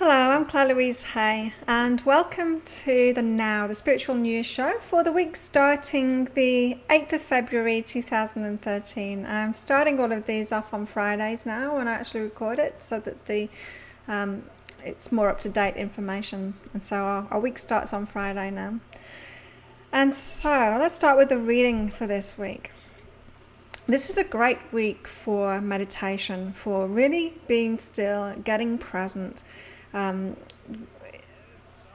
Hello, I'm Louise, and welcome to the Spiritual News Show for the week starting the 8th of February 2013. I'm starting all of these off on Fridays now when I actually record it so that it's more up-to-date information, and so our week starts on Friday now. And so let's start with the reading for this week. This is a great week for meditation, for really being still, getting present.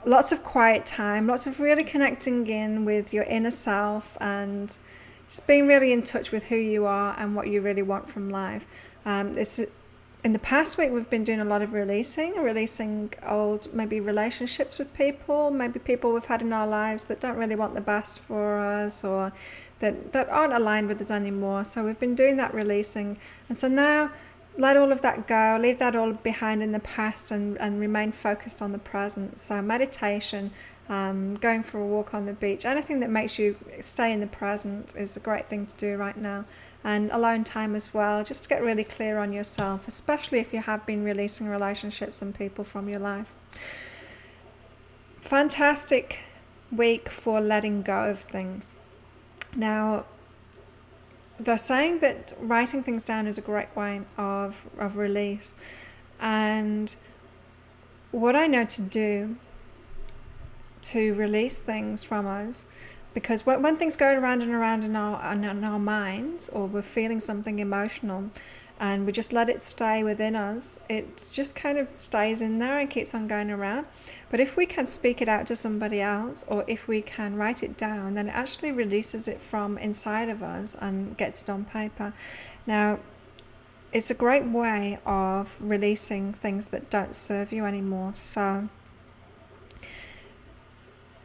Lots of quiet time, lots of really connecting in with your inner self and just being really in touch with who you are and what you really want from life. In the past week, we've been doing a lot of releasing old maybe relationships with people, maybe people we've had in our lives that don't really want the best for us or that aren't aligned with us anymore. So we've been doing that releasing. And so now, let all of that go, leave that all behind in the past and remain focused on the present. So meditation, going for a walk on the beach, anything that makes you stay in the present is a great thing to do right now. And alone time as well, just to get really clear on yourself, especially if you have been releasing relationships and people from your life. Fantastic week for letting go of things. Now, they're saying that writing things down is a great way of release. And what I know to do to release things from us, because when things go around and around in our minds, or we're feeling something emotional and we just let it stay within us, it just kind of stays in there and keeps on going around. But if we can speak it out to somebody else, or if we can write it down, then it actually releases it from inside of us and gets it on paper. Now, it's a great way of releasing things that don't serve you anymore. So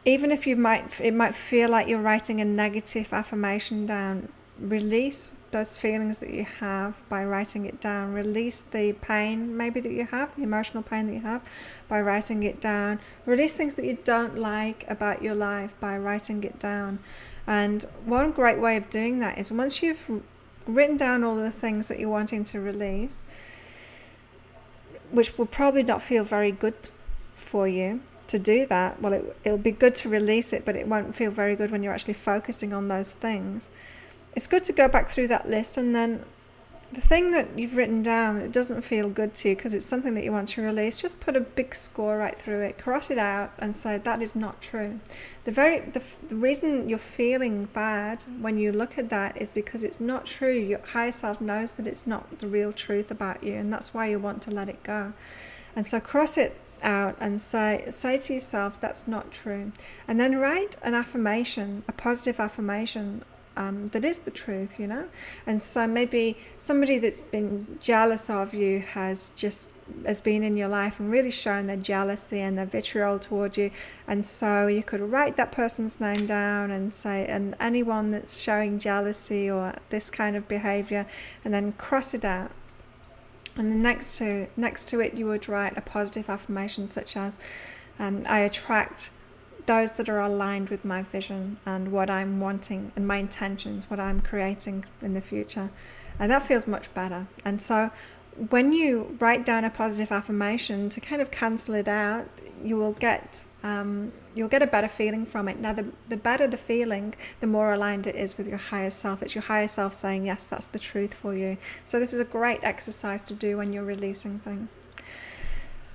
even if it might feel like you're writing a negative affirmation down, release those feelings that you have by writing it down. Release the pain maybe that you have, the emotional pain that you have, by writing it down. Release things that you don't like about your life by writing it down. And one great way of doing that is once you've written down all the things that you're wanting to release, which will probably not feel very good for you to do that. Well, it'll be good to release it, but it won't feel very good when you're actually focusing on those things. It's good to go back through that list, and then the thing that you've written down that doesn't feel good to you because it's something that you want to release, just put a big score right through it, cross it out and say that is not true. The reason you're feeling bad when you look at that is because it's not true. Your higher self knows that it's not the real truth about you, and that's why you want to let it go. And so cross it out and say to yourself, that's not true. And then write an affirmation, a positive affirmation that is the truth, And so maybe somebody that's been jealous of you has been in your life and really shown their jealousy and their vitriol toward you. And so you could write that person's name down and say, and anyone that's showing jealousy or this kind of behavior, and then cross it out. And then next to it, you would write a positive affirmation such as, I attract those that are aligned with my vision and what I'm wanting and my intentions, what I'm creating in the future. And that feels much better. And so when you write down a positive affirmation to kind of cancel it out, you'll get a better feeling from it. Now, the better the feeling, the more aligned it is with your higher self. It's your higher self saying, yes, that's the truth for you. So this is a great exercise to do when you're releasing things.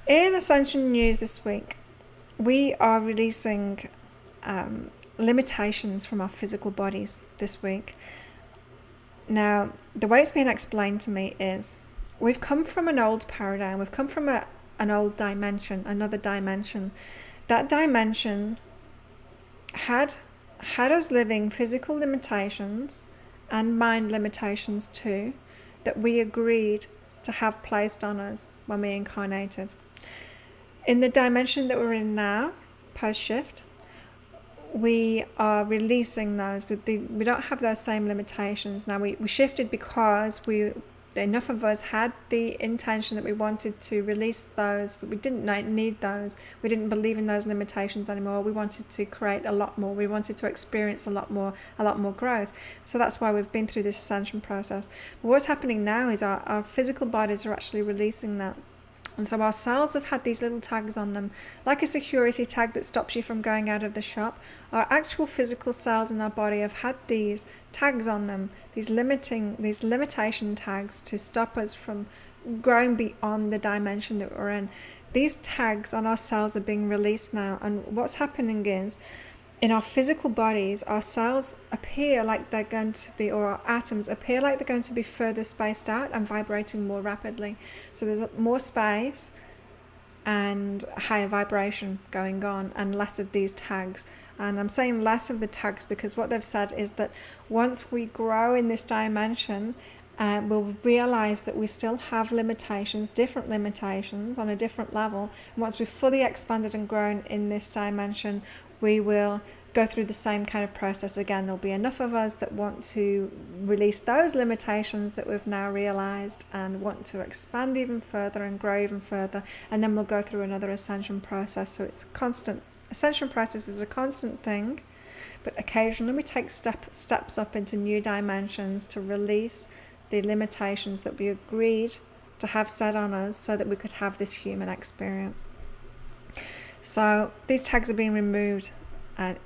In Ascension News this week, we are releasing limitations from our physical bodies this week. Now, the way it's been explained to me is we've come from an old paradigm. We've come from an old dimension, another dimension. That dimension had us living physical limitations and mind limitations too, that we agreed to have placed on us when we incarnated. In the dimension that we're in now, post-shift, we are releasing those. We don't have those same limitations. Now, we shifted because enough of us had the intention that we wanted to release those, but we didn't need those. We didn't believe in those limitations anymore. We wanted to create a lot more. We wanted to experience a lot more growth. So that's why we've been through this ascension process. But what's happening now is our physical bodies are actually releasing that. And so our cells have had these little tags on them, like a security tag that stops you from going out of the shop. Our actual physical cells in our body have had these tags on them, these limitation tags to stop us from growing beyond the dimension that we're in. These tags on our cells are being released now, and what's happening is, in our physical bodies, our cells appear like they're going to be, or our atoms appear like they're going to be further spaced out and vibrating more rapidly. So there's more space and higher vibration going on, and less of these tags. And I'm saying less of the tags because what they've said is that once we grow in this dimension, we'll realize that we still have limitations, different limitations on a different level. And once we've fully expanded and grown in this dimension, we will go through the same kind of process again. There'll be enough of us that want to release those limitations that we've now realized and want to expand even further and grow even further. And then we'll go through another ascension process. So it's constant. Ascension process is a constant thing, but occasionally we take steps up into new dimensions to release the limitations that we agreed to have set on us so that we could have this human experience. So these tags are being removed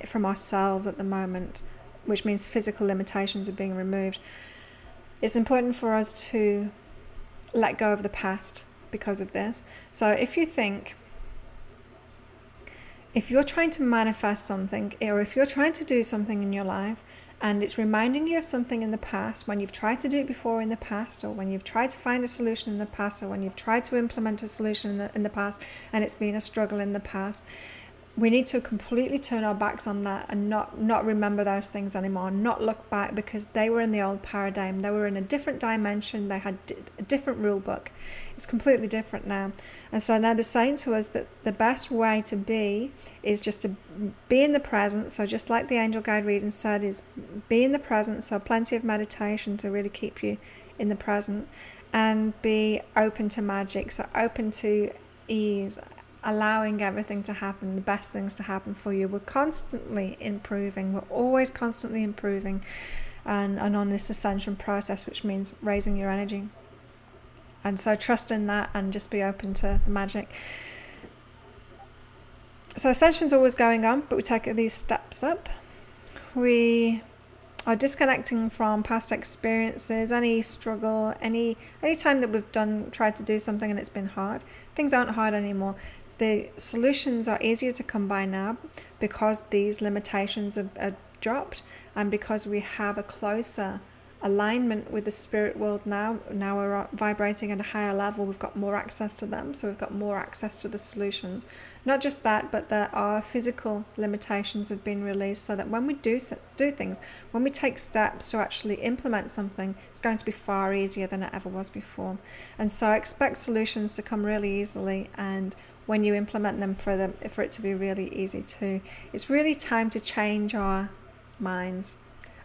from our cells at the moment, which means physical limitations are being removed. It's important for us to let go of the past because of this. So if you're trying to manifest something, or if you're trying to do something in your life and it's reminding you of something in the past, when you've tried to do it before in the past, or when you've tried to find a solution in the past, or when you've tried to implement a solution in the past and it's been a struggle in the past, we need to completely turn our backs on that and not remember those things anymore, not look back, because they were in the old paradigm. They were in a different dimension. They had a different rule book. It's completely different now. And so now they're saying to us that the best way to be is just to be in the present. So just like the angel guide reading said, is be in the present. So plenty of meditation to really keep you in the present, and be open to magic. So open to ease, allowing everything to happen, the best things to happen for you. We're constantly improving. We're always constantly improving and on this ascension process, which means raising your energy. And so trust in that and just be open to the magic. So ascension's always going on, but we take these steps up. We are disconnecting from past experiences, any struggle, any time that we've tried to do something and it's been hard. Things aren't hard anymore. The solutions are easier to come by now because these limitations are dropped, and because we have a closer alignment with the spirit world now. Now we're vibrating at a higher level. We've got more access to them, so we've got more access to the solutions. Not just that, but our physical limitations have been released, so that when we do things, when we take steps to actually implement something, it's going to be far easier than it ever was before. And so I expect solutions to come really easily, and when you implement them, for it to be really easy too. It's really time to change our minds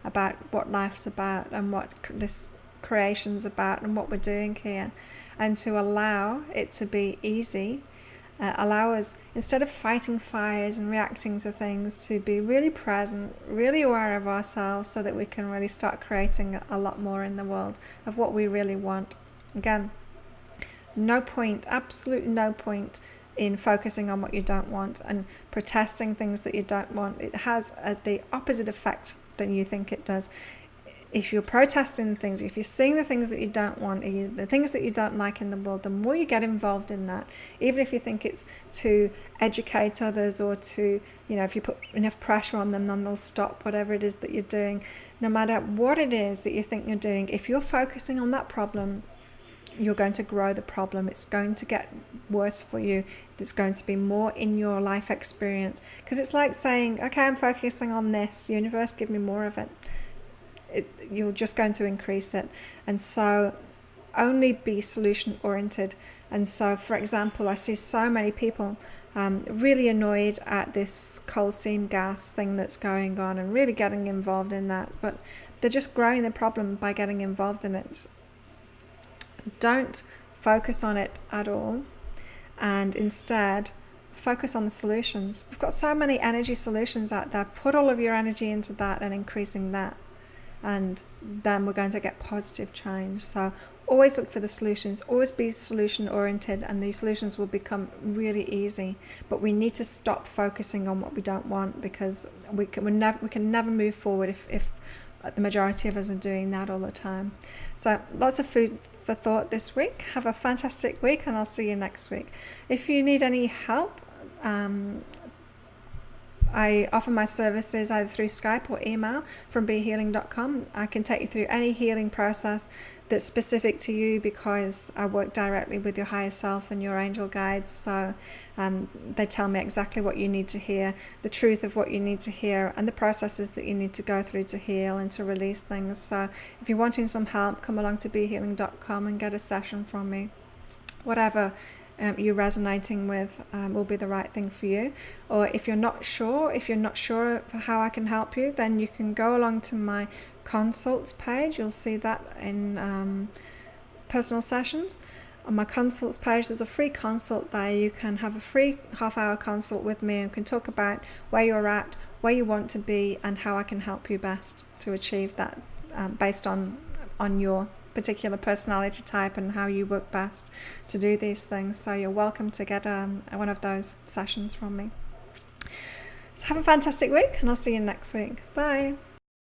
about what life's about and what this creation's about and what we're doing here, and to allow it to be easy. Allow us, instead of fighting fires and reacting to things, to be really present, really aware of ourselves, so that we can really start creating a lot more in the world of what we really want. Again, absolutely no point in focusing on what you don't want and protesting things that you don't want. It has the opposite effect than you think it does. If you're protesting things, if you're seeing the things that you don't want, the things that you don't like in the world, the more you get involved in that, even if you think it's to educate others or to, if you put enough pressure on them, then they'll stop whatever it is that you're doing. No matter what it is that you think you're doing, if you're focusing on that problem, you're going to grow the problem. It's going to get worse for you. There's going to be more in your life experience, because it's like saying, okay, I'm focusing on this, universe, give me more of it. You're just going to increase it. And so only be solution oriented. And so, for example, I see so many people really annoyed at this coal seam gas thing that's going on and really getting involved in that, but they're just growing the problem by getting involved in it. Don't focus on it at all, and instead focus on the solutions. We've got so many energy solutions out there. Put all of your energy into that and increasing that, and then we're going to get positive change. So always look for the solutions, always be solution oriented, and these solutions will become really easy. But we need to stop focusing on what we don't want, because we can never move forward if the majority of us are doing that all the time. So lots of food for thought this week. Have a fantastic week, and I'll see you next week. If you need any help, I offer my services either through Skype or email from behealing.com. I can take you through any healing process that's specific to you, because I work directly with your higher self and your angel guides. So they tell me exactly what you need to hear, the truth of what you need to hear, and the processes that you need to go through to heal and to release things. So if you're wanting some help, come along to behealing.com and get a session from me. Whatever you're resonating with will be the right thing for you. Or if you're not sure how I can help you, then you can go along to my consults page. You'll see that in personal sessions. On my consults page, there's a free consult there. You can have a free half-hour consult with me, and can talk about where you're at, where you want to be, and how I can help you best to achieve that, based on your particular personality type and how you work best to do these things. So you're welcome to get one of those sessions from me. So have a fantastic week, and I'll see you next week. Bye.